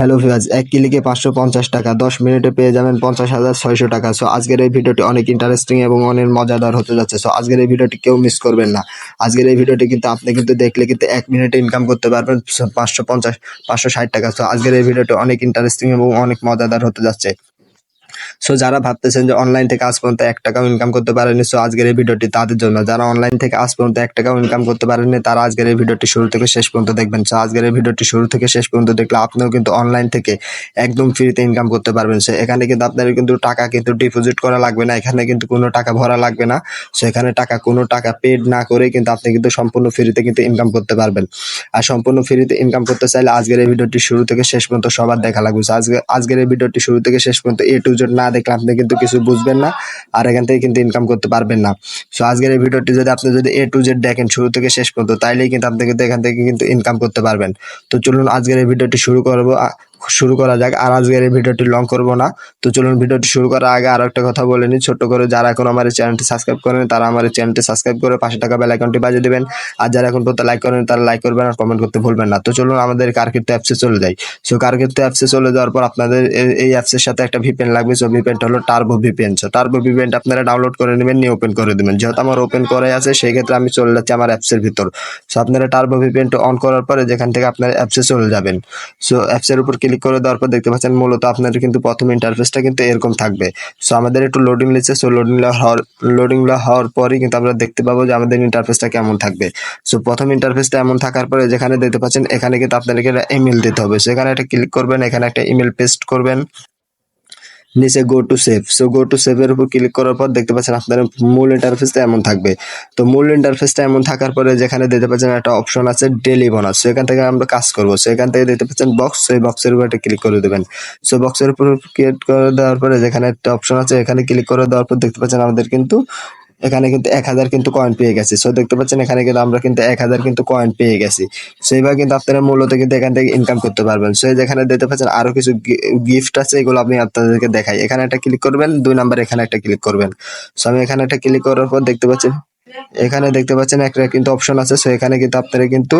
Hello viewers, এক ক্লিকে 550 টাকা 10 মিনিটে পেয়ে যাবেন 50,600 টাকা। সো আজকের এই ভিডিওটি অনেক ইন্টারেস্টিং এবং অনেক মজাদার হতে যাচ্ছে। সো আজকের এই ভিডিওটি কেউ মিস করবেন না। আজকের এই ভিডিওটি কিন্তু আপনি কিন্তু দেখলে কিন্তু 1 মিনিটে ইনকাম করতে পারবেন 560 টাকা। সো আজকের এই ভিডিওটি অনেক ইন্টারেস্টিং এবং অনেক মজাদার হতে যাচ্ছে। সো যারা ভাবতেছেন যে অনলাইন থেকে আজ পর্যন্ত 1 টাকাও ইনকাম করতে পারেনি, সো আজকের এই ভিডিওটি তাদের জন্য। যারা অনলাইন থেকে আজ পর্যন্ত 1 টাকাও ইনকাম করতে পারেনি, তারা আজকের এই ভিডিওটি শুরু থেকে শেষ পর্যন্ত দেখবেন। সো আজকের এই ভিডিওটি শুরু থেকে শেষ পর্যন্ত দেখলে আপনিও কিন্তু অনলাইন থেকে একদম ফ্রিতে ইনকাম করতে পারবেন। সো এখানে কিন্তু আপনার কিন্তু টাকা কিন্তু ডিপোজিট করা লাগবে না, এখানে কিন্তু কোনো টাকা ভরা লাগবে না। সো এখানে কোনো টাকা পেড না করে কিন্তু আপনি কিন্তু সম্পূর্ণ ফ্রিতে কিন্তু ইনকাম করতে পারবেন। আর সম্পূর্ণ ফ্রিতে ইনকাম করতে চাইলে আজকের এই ভিডিওটি শুরু থেকে শেষ পর্যন্ত সবার দেখা লাগবে। So আজকের এই ভিডিওটি শুরু থেকে শেষ পর্যন্ত A to Z না দেখলে আপনি কিন্তু কিছু বুঝবেন না, আর এখান থেকে কিন্তু ইনকাম করতে পারবেন না। সো আজকের এই ভিডিওটি যদি আপনি A to Z দেখেন শুরু থেকে শেষ পর্যন্ত, তাইলেই কিন্তু আপনি কিন্তু এখান থেকে কিন্তু ইনকাম করতে পারবেন। তো চলুন আজকের এই ভিডিওটি শুরু করা যাক। আর আজকের এই ভিডিওটি লং করব না। তো চলুন ভিডিওটি শুরু করার আগে আরো একটা কথা বলে নিই ছোট্ট করে, যারা এখন আমার এই চ্যানেলটি সাবস্ক্রাইব করেন তারা আমার এই চ্যানেলটি সাবস্ক্রাইব করে পাশে থাকা বেল আইকনটি বাজিয়ে দিবেন। আর যারা এখন পর্যন্ত লাইক করেন তারা লাইক করবেন আর কমেন্ট করতে ভুলবেন না। তো চলুন আমাদের কারকির্তো অ্যাপসে চলে যাই। সো কারকির্তো অ্যাপসে চলে যাওয়ার পর আপনাদের এই অ্যাপসের সাথে একটা ভিপিএন লাগবে। সো ভিপিএনটা হলো টার্বো ভিপিএন। সো টার্বো ভিপিএনটা আপনারা ডাউনলোড করে নেবেন, নিয়ে ওপেন করে দেবেন। যেহেতু আমার ওপেন করাই আছে সেই ক্ষেত্রে আমি চলে যাচ্ছি আমার অ্যাপসের ভিতর। সো আপনারা টার্বো ভিপিএনটা অন করার পরে যেখান থেকে আপনারা অ্যাপসে চলে যাবেন। সো অ্যাপসের উপর ক্লিক করে দেওয়ার পর দেখতে পাচ্ছেন মূলত আপনাদের কিন্তু প্রথম ইন্টারফেসটা কিন্তু এরকম থাকবে। সো আমাদের একটু লোডিং নিচ্ছে। সো লোডিং হওয়ার পরই কিন্তু আমরা দেখতে পাবো যে আমাদের ইন্টারফেসটা কেমন থাকবে। সো প্রথম ইন্টারফেসটা এমন থাকার পরে যেখানে দেখতে পাচ্ছেন এখানে কিন্তু আপনাদেরকে একটা ইমেল দিতে হবে। সো এখানে একটা ক্লিক করবেন, এখানে একটা ইমেল পেস্ট করবেন, নিচে go to save. So go to save এর উপর ক্লিক করার পর দেখতে পাচ্ছেন আপনার মূল ইন্টারফেসটা এমন থাকবে। তো মূল ইন্টারফেসটা এমন থাকার পরে যেখানে দেখতে পাচ্ছেন একটা অপশন আছে ডেইলি বোনাস। সো এখান থেকে আমরা কাজ করবো। সো এখান থেকে দেখতে পাচ্ছেন বক্স, সেই বক্সের উপর একটা ক্লিক করে দেবেন। সো বক্সের উপর ক্লিক করে দেওয়ার পরে যেখানে একটা অপশন আছে এখানে ক্লিক করে দেওয়ার পর দেখতে পাচ্ছেন আমাদের কিন্তু এখানে কিন্তু 1000 কিন্তু কয়েন পেয়ে গেছি। সো দেখতে পাচ্ছেন এখানে কিন্তু আমরা কিন্তু 1000 কিন্তু কয়েন পেয়ে গেছি। সো এইভাবে কিন্তু আপনারা মূলত কিন্তু এখান থেকে ইনকাম করতে পারবেন। সো যেখানে দেখতে পাচ্ছেন আরো কিছু গিফট আছে, এগুলো আমি আপনাদেরকে দেখাই। এখানে একটা ক্লিক করবেন, 2 নাম্বার এখানে একটা ক্লিক করবেন। সো আমি এখানে একটা ক্লিক করার পর দেখতে পাচ্ছেন একটা কিন্তু অপশন আছে। সো এখানে কিন্তু আপনারা কিন্তু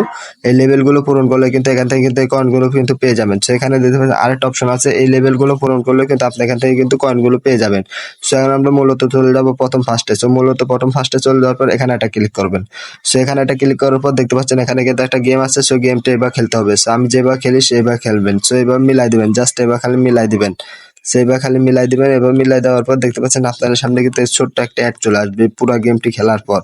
এই লেভেলগুলো পূরণ করলে কিন্তু এখান থেকে কিন্তু এই কয়েনগুলো কিন্তু পেয়ে যাবেন। সো এখানে দেখতে পাচ্ছেন আরেকটা অপশন আছে, এই লেভেলগুলো পূরণ করলে কিন্তু আপনি এখান থেকে কিন্তু কয়েনগুলো পেয়ে যাবেন। সো এখন আমরা মূলত চলে যাবো প্রথম ফার্স্টে। সো মূলত প্রথম ফার্স্টে চলে যাওয়ার পর এখানে একটা ক্লিক করবেন। সো এখানে একটা ক্লিক করার পর দেখতে পাচ্ছেন এখানে কিন্তু একটা গেম আছে। সো গেমটা এবার খেলতে হবে। সো আমি যেবার খেলি সেবার খেলবেন। সো এবার মিলাই দিবেন, জাস্ট এবার খালি মিলাই দিবেন। সেবার খালি মিলাই দিবেন। এবার মিলাই দেওয়ার পর দেখতে পাচ্ছেন আপনাদের সামনে কিন্তু ছোট্ট একটা অ্যাড চলে আসবে পুরো গেমটি খেলার পর।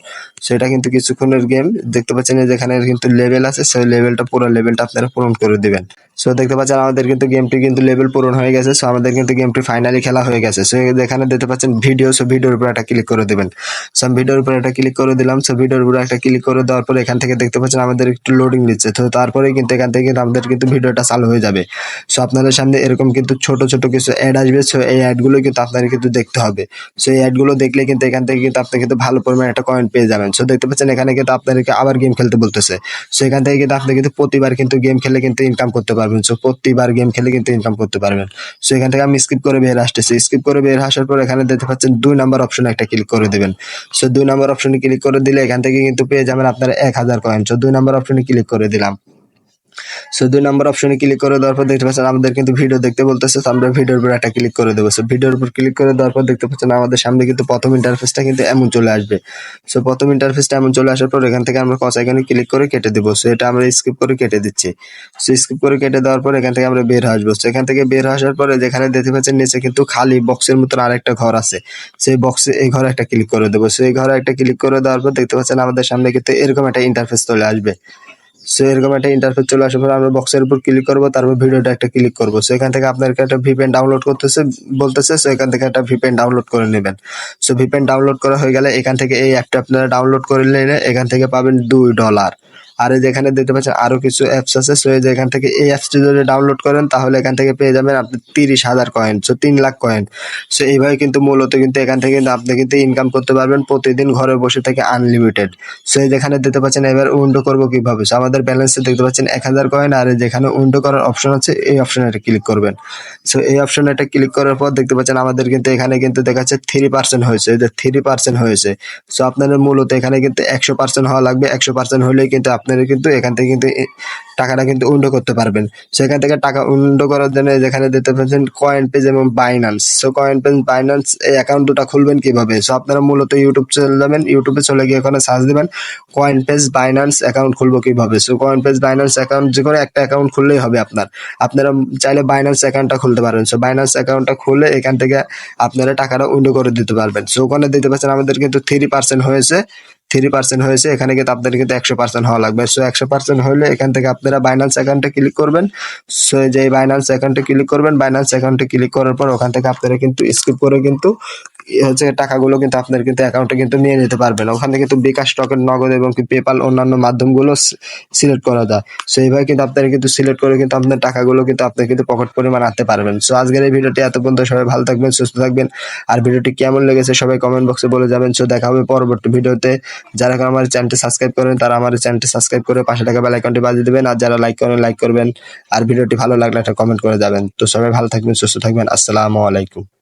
সেটা কিন্তু কিছুক্ষণের গেম। দেখতে পাচ্ছেন যেখানে কিন্তু লেভেল আছে, সেই লেভেলটা পুরো লেভেলটা আপনারা পূরণ করে দিবেন। সো দেখতে পাচ্ছেন আমাদের কিন্তু গেমটি কিন্তু লেভেল পূরণ হয়ে গেছে। সো আমাদের কিন্তু গেমটি ফাইনালি খেলা হয়ে গেছে। সো এখানে দেখতে পাচ্ছেন ভিডিও। সো ভিডিওর উপর একটা ক্লিক করে দেবেন। সো আমি ভিডিওর উপর একটা ক্লিক করে দিলাম। সো ভিডিওর উপর একটা ক্লিক করে দেওয়ার পর এখান থেকে দেখতে পাচ্ছেন আমাদের একটু লোডিং নিচ্ছে। তো তারপরে কিন্তু এখান থেকে আমাদের কিন্তু ভিডিওটা চালু হয়ে যাবে। সো আপনাদের সামনে এরকম কিন্তু ছোট ছোট কিছু অ্যাড আসবে। সো এই অ্যাডগুলো কিন্তু আপনাদের কিন্তু দেখতে হবে। সো এই অ্যাডগুলো দেখলে কিন্তু এখান থেকে কিন্তু আপনি কিন্তু ভালো পরিমাণে একটা কয়েন পেয়ে যাবেন। সো দেখতে পাচ্ছেন এখানে কিন্তু আপনাদেরকে আবার গেম খেলতে বলতেছে। সো এখান থেকে কিন্তু আপনি কিন্তু প্রতিবার কিন্তু গেম খেলে কিন্তু ইনকাম করতে পারবেন। সো প্রতিবার গেম খেলে কিন্তু ইনকাম করতে পারবেন। সো এখান থেকে আমি স্কিপ করে বের আসতেছি। স্কিপ করে বের আসার পর এখানে দেখতে পাচ্ছেন 2 নাম্বার অপশনে একটা ক্লিক করে দেবেন। সো 2 নাম্বার অপশনে ক্লিক করে দিলে এখান থেকে কিন্তু পেয়ে যাবেন আপনারা 1000 কয়েন। সো 2 নাম্বার অপশনে ক্লিক করে দিলাম। সো 2 নাম্বার অপশনে ক্লিক করে দেওয়ার পর দেখতে পাচ্ছেন আমাদের কিন্তু ভিডিও দেখতে বলতেছে। তো আমরা ভিডিওর উপর একটা ক্লিক করে দেবো। সো ভিডিওর উপর ক্লিক করে দেওয়ার পর দেখতে পাচ্ছেন আমাদের সামনে কিন্তু প্রথম ইন্টারফেসটা কিন্তু এমন চলে আসবে। সো প্রথম ইন্টারফেসটা এমন চলে আসার পর এখান থেকে আমরা কস আইকনে ক্লিক করে কেটে দেবো। সো এটা আমরা স্কিপ করে কেটে দিচ্ছি। সো স্কিপ করে কেটে দেওয়ার পর এখান থেকে আমরা বের হয়ে আসবো। সো এখান থেকে বের হয়ে আসার পরে যেখানে দেখতে পাচ্ছেন নিচে কিন্তু খালি বক্সের মতন আরেকটা ঘর আছে। সেই বক্সে এই ঘরে একটা ক্লিক করে দেবো। সো এই ঘরে একটা ক্লিক করে দেওয়ার পর দেখতে পাচ্ছেন আমাদের সামনে কিন্তু এরকম একটা ইন্টারফেস চলে আসবে। সো এরকম একটা ইন্টারফেস চলে আসার পর আমরা বক্সের উপর ক্লিক করবো, তারপর ভিডিওটা একটা ক্লিক করবো। সো এখান থেকে আপনাকে একটা ভিপিএন ডাউনলোড করতেছে বলতেছে। সো এখান থেকে একটা ভিপিএন ডাউনলোড করে নেবেন। সো ভিপিএন ডাউনলোড করা হয়ে গেলে এখান থেকে এই অ্যাপটা আপনারা ডাউনলোড করে নিলে এখান থেকে পাবেন $2। আর এই যেখানে দেখতে পাচ্ছেন আরো কিছু অ্যাপস আছে। সো এই যে এখান থেকে এই অ্যাপসটি যদি ডাউনলোড করেন তাহলে এখান থেকে পেয়ে যাবেন আপনি 30,000 coin. So 3 lakh coin. So এইভাবে কিন্তু মূলত কিন্তু এখান থেকে কিন্তু আপনি কিন্তু ইনকাম করতে পারবেন প্রতিদিন ঘরে বসে থেকে আনলিমিটেড। সো এই যেখানে দেখতে পাচ্ছেন এবার উইন্ডো করবো কিভাবে। সো আমাদের ব্যালেন্সে দেখতে পাচ্ছেন 1000 কয়েন। আর যেখানে উইন্ডো করার অপশন আছে এই অপশনে একটা ক্লিক করবেন। সো এই অপশনে একটা ক্লিক করার পর দেখতে পাচ্ছেন আমাদের কিন্তু এখানে কিন্তু দেখাচ্ছে 3% হয়েছে। এই যে 3% হয়েছে। সো আপনাদের মূলত এখানে কিন্তু 100% হওয়া লাগবে। 100% হলেই কিন্তু আপনি আপনারা কিন্তু এখান থেকে কিন্তু টাকাটা কিন্তু উইন্ডো করতে পারবেন। সো এখান থেকে টাকা উইন্ডো করার জন্য যেখানে দেখতে পাচ্ছেন কয়েন পেজ এবং Binance. So coin page Binance এই অ্যাকাউন্ট দুটা খুলবেন কিভাবে? সো আপনারা মূলত ইউটিউব চলে যাবেন, ইউটিউবে চলে গিয়ে ওখানে সার্চ দিবেন কয়েন পেজ বাইন্যান্স অ্যাকাউন্ট খুলবো কিভাবে। So coin page Binance account যে কোনো একটা অ্যাকাউন্ট খুললেই হবে আপনারা চাইলে বাইন্যান্স অ্যাকাউন্টটা খুলতে পারেন। সো বাইন্যান্স অ্যাকাউন্টটা খুলে এখান থেকে আপনারা টাকাটা উইন্ডো করে দিতে পারবেন। সো ওখানে দিতে পারছেন আমাদের কিন্তু 3% হয়েছে, 3% হয়েছে। এখানে কিন্তু আপনাদের কিন্তু 100% হওয়া লাগবে। সো 100% হলে এখান থেকে আপনারা বাইন্যান্স অ্যাকাউন্টে ক্লিক করবেন। সো এই যে বাইন্যান্স অ্যাকাউন্টে ক্লিক করবেন, বাইন্যান্স অ্যাকাউন্টে ক্লিক করার পর ওখান থেকে আপনারা কিন্তু স্কিপ করে কিন্তু হচ্ছে টাকাগুলো কিন্তু আপনার কিন্তু অ্যাকাউন্টে কিন্তু নিয়ে নিতে পারবেন। ওখানে কিন্তু বিকাশ, টোকেন, নগদ এবং কি পেপাল অন্যান্য মাধ্যমগুলো সিলেক্ট করা যায়। সো এইভাবে কিন্তু আপনারা কিন্তু সিলেক্ট করে কিন্তু আপনার টাকাগুলো কিন্তু আপনি কিন্তু পকেট পরিমাণ আনতে পারবেন। সো আজকের এই ভিডিওটি এত পর্যন্ত। সবাই ভালো থাকবেন, সুস্থ থাকবেন। আর ভিডিওটি কেমন লেগেছে সবাই কমেন্ট বক্সে বলে যাবেন। সো দেখা হবে পরবর্তী ভিডিওতে। যারা এখন আমার চ্যানেলটি সাবস্ক্রাইব করেন তারা আমার চ্যানেলটি সাবস্ক্রাইব করে পাশে থাকা বেল আইকনটি বাজিয়ে দিবেন। আর যারা লাইক করেন লাইক করবেন। আর ভিডিওটি ভালো লাগলে একটা কমেন্ট করে যাবেন। তো সবাই ভালো থাকবেন, সুস্থ থাকবেন। আসসালামু আলাইকুম।